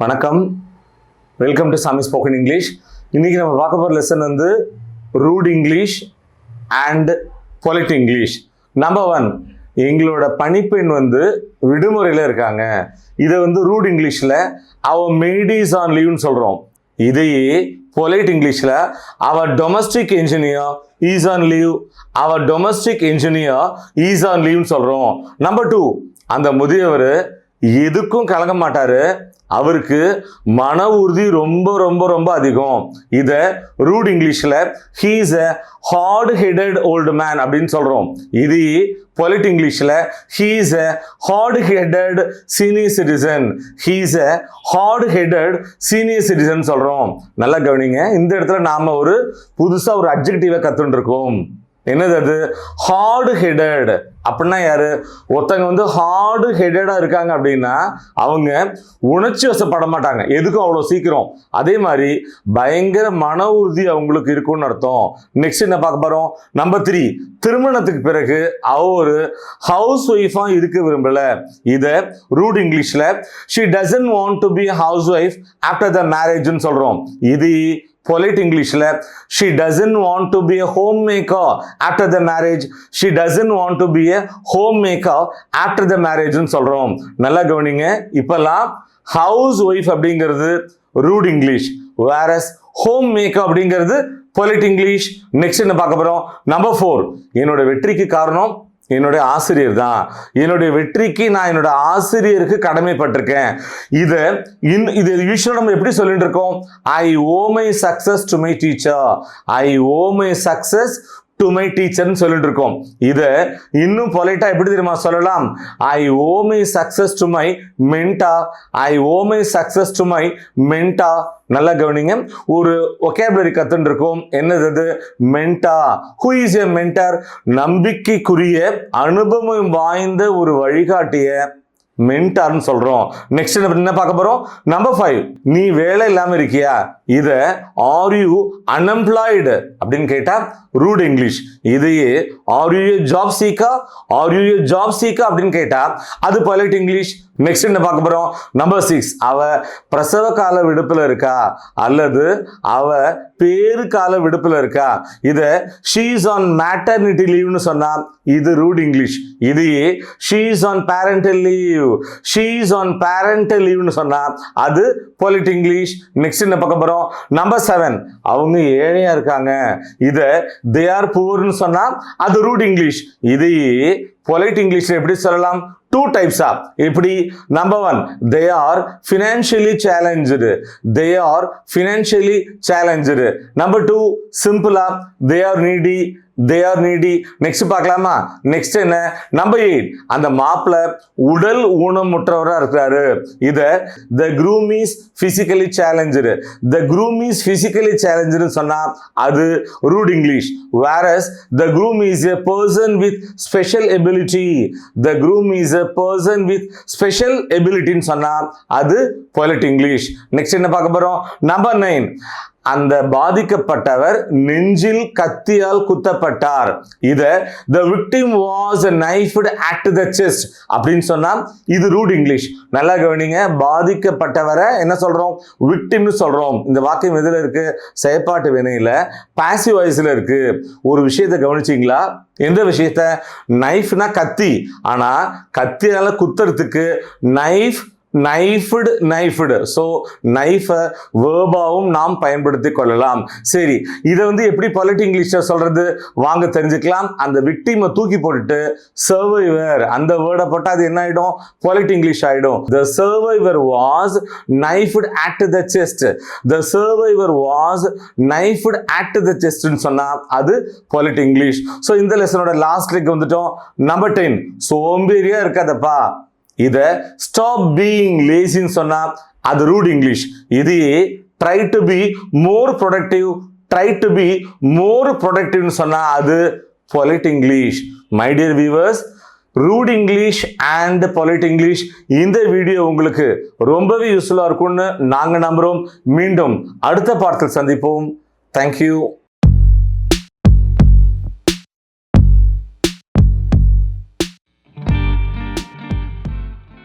வணக்கம், welcome to Sami spoken English. இன்னைக்கு நம்ம பார்க்க போகிற லெசன் வந்து rude English and polite English. Number 1, எங்களோட பணிப்பெண் வந்து விடுமுறையில் இருக்காங்க. இதை வந்து ரூட் இங்கிலீஷில் அவர் மெய்ட் இஸ் ஆன் லீவ்னு சொல்கிறோம். இதையே பொலைட் இங்கிலீஷில் அவர் domestic engineer is on leave, அவர் டொமஸ்டிக் என்ஜினியர் இஸ் ஆன் லீவ்னு சொல்கிறோம். நம்பர் 2, அந்த முதியவர் எதுக்கும் கலங்க மாட்டாரு, அவருக்கு மன உறுதி ரொம்ப ரொம்ப ரொம்ப அதிகம். இதை ரூட் இங்கிலீஷில் he is a hard headed old man அப்படின்னு சொல்றோம். இது பொலைட் இங்கிலீஷில் he is a hard headed senior citizen, he is a hard headed senior citizen சொல்றோம். நல்லா கவனிங்க, இந்த இடத்துல நாம ஒரு புதுசா ஒரு அட்ஜெக்டிவை கத்துட்டு இருக்கோம். என்னது அது? ஹார்டு ஹெடட் அப்படின்னா யாரு? ஒருத்தங்க வந்து ஹார்டு ஹெடடா இருக்காங்க அப்படின்னா அவங்க உணர்ச்சி வசப்பட மாட்டாங்க எதுக்கும் அவ்வளோ சீக்கிரம். அதே மாதிரி பயங்கர மன உறுதி அவங்களுக்கு இருக்கும்னு அர்த்தம். நெக்ஸ்ட் என்ன பார்க்க போறோம்? நம்பர் 3, திருமணத்துக்கு பிறகு அவ ஒரு ஹவுஸ் ஒய்ஃபா இருக்க விரும்பல. இதை ரூட் இங்கிலீஷ்ல she doesn't want to be a housewife after the marriageன்னு சொல்றோம். இது பொலைட் இங்கிலீஷ்ல she doesn't want to be a homemaker after the marriage, she doesn't want to be a homemaker after the marriage ன்னு சொல்றோம். நல்லா கவனிங்க, இப்பெல்லாம் house wife அப்படிங்கிறது root English, whereas homemaker அப்படிங்கிறது பொலைட் இங்கிலீஷ். நெக்ஸ்ட் என்ன பார்க்க போறோம்? நம்பர் 4, என்னோட வெற்றிக்கு காரணம் என்னுடைய ஆசிரியர் தான். என்னுடைய வெற்றிக்கு நான் என்னோட ஆசிரியருக்கு கடமைப்பட்டிருக்கேன். இது யூசுவலா நம்ம எப்படி சொல்லிட்டு இருக்கோம்? I owe my success to my teacher, I owe my success to my டீச்சர்னு சொல்லிட்டு இருக்கோம். இதை இன்னும் பொலைட்டா எப்படி தெரியுமா சொல்லலாம்? I owe my success to my mentor, I owe my success to my mentor. நல்லா கவனிங்க, ஒரு ஒகேபுலரி கத்துன்னு இருக்கும். என்னது? Mentor. Who is a mentor? நம்பிக்கைக்குரிய அனுபவம் வாய்ந்த ஒரு வழிகாட்டிய மென்டார்னு சொல்றோம். நெக்ஸ்ட் என்ன பார்க்க போறோம்? நம்பர் 5, நீ வேலை இல்லாம இருக்கியா? இத ஆர் யூ அன்எம்ப்ளாய்டு அப்படின்னு கேட்டா ரூட் இங்கிலீஷ். இதையே are you job seeker, are you job seeker அப்படின்னு கேட்டா அது பொலைட் இங்கிலீஷ். நெக்ஸ்ட் என்ன பார்க்க போறோம்? நம்பர் 6, அவ பிரசவ கால விடுப்புல இருக்கா அல்லது அவ பேரு கால விடுப்புல இருக்கா? இத she is on maternity leaveனு சொன்னா இது ரூட் இங்கிலீஷ். இதையே she is on parental leave, she is on parental leaveனு சொன்னா அது பொலைட் இங்கிலீஷ். நெக்ஸ்ட் என்ன பார்க்க போறோம்? நம்பர் 7, அவங்க ஏழையா இருக்காங்க. இத they are poorனு சொன்னா அது ரூட் இங்கிலீஷ். இதையே பொலைட் இங்கிலீஷ்ல எப்படி சொல்லலாம்? 2 types ஆ. எப்படி? Number 1, they are financially challenged, they are financially challenged. Number 2, சிம்பிளா they are needy, they are needy. Next பார்க்கலாமா? நெக்ஸ்ட் என்ன? நம்பர் 8, அந்த மாப்பிள்ள உடல் ஊனமுற்றவரா இருக்கிறாரு. இத the groom is physically challenged, the groom is physically challenged சொன்னா அது rude English. whereas the groom is a person with special ability, the groom is a person with special ability ன்னு சொன்னா அது பொலைட் இங்கிலீஷ். நெக்ஸ்ட் என்ன பார்க்க போறோம்? Number 9, அந்த பாதிக்கப்பட்டவர் நெஞ்சில் கத்தியால் குத்தப்பட்டார். இத the victim was knifed at the chest அப்படின்னு சொன்னா இது ரூட் இங்கிலீஷ். நல்லா கவனிங்க, பாதிக்கப்பட்டவரை என்ன சொல்றோம்? விக்டிம்னு சொல்றோம். இந்த வாக்கியம் எதுல இருக்கு? செயற்பாட்டு வினையில பாசிவ் வாய்ஸ்ல இருக்கு. ஒரு விஷயத்தை கவனிச்சிங்களா? எந்த விஷயத்த? நைஃப்னா கத்தி, ஆனா கத்தியால குத்துறதுக்கு நைஃப்டு. ஸோ நைஃபை வேர்பாவும் நாம் பயன்படுத்தி கொள்ளலாம். சரி, இதை வந்து எப்படி பொலைட் இங்கிலீஷ்ல சொல்றது வாங்க தெரிஞ்சுக்கலாம். அந்த விக்டிமை தூக்கி போட்டுட்டு சர்வைவர் அந்த வேர்டை போட்டா அது என்ன ஆயிடும்? பொலைட் இங்கிலீஷ் ஆயிடும். The survivor was knifed at the chest, the survivor was knifed at the chest ன்னு சொன்னா அது பொலைட் இங்கிலீஷ். ஸோ இந்த லெசனோட லாஸ்ட் லெக் வந்துட்டோம். நம்பர் 10, சோம்பேறியா இருக்காதப்பா. இத ஸ்டாப் பீயிங் லேசின்னு சொன்னா அது ரூட் இங்கிலீஷ். இதையே try to be more productive, try to be more ப்ரொடக்டிவ்னு சொன்னா அது polite English. My dear viewers, rude English and polite English இந்த வீடியோ உங்களுக்கு ரொம்பவே யூஸ்ஃபுல்லா இருக்கும்னு நாங்க நம்புறோம். மீண்டும் அடுத்த பாடத்தில் சந்திப்போம். தேங்க்யூ.